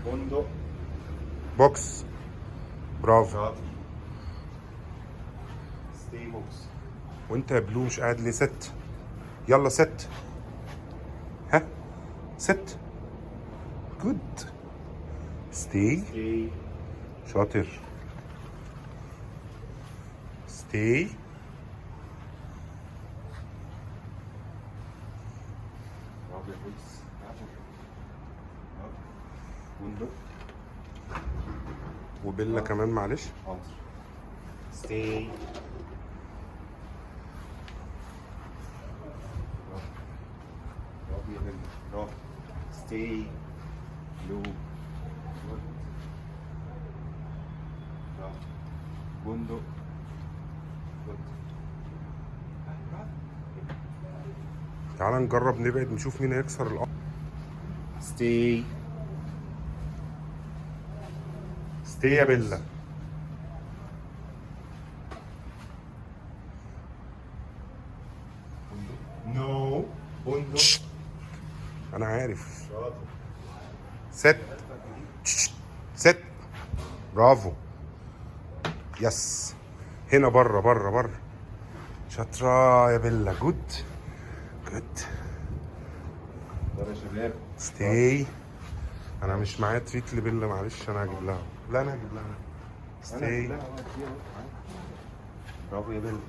بندق. بوكس. برافو. شاطر. ستي بوكس. وانت يا بلو مش قاعد ليه؟ ست. يلا ست. ها ست. جود. ستي. ستي. شاطر. ستي. برافو يا بولس. برافو. بندق. وبيلا كمان معلش. حاضر. ستي. برافو يا بنت. برافو. ستي. بلو. برافو. بندق. تعال نجرب نبعد نشوف مين هيكسر الأرض. ستي. ستي يا بيلا. نو. بندق. أنا عارف. شاطر. ست. ست. برافو. يس. هنا بره بره بره. شاطرة يا بيلا. جود. جود. يلا يا شباب. ستي. انا مش معايا تريت لبيلا معلش انا هجيب لها. لا انا هجيب لها. ستي. برافو يا بنت.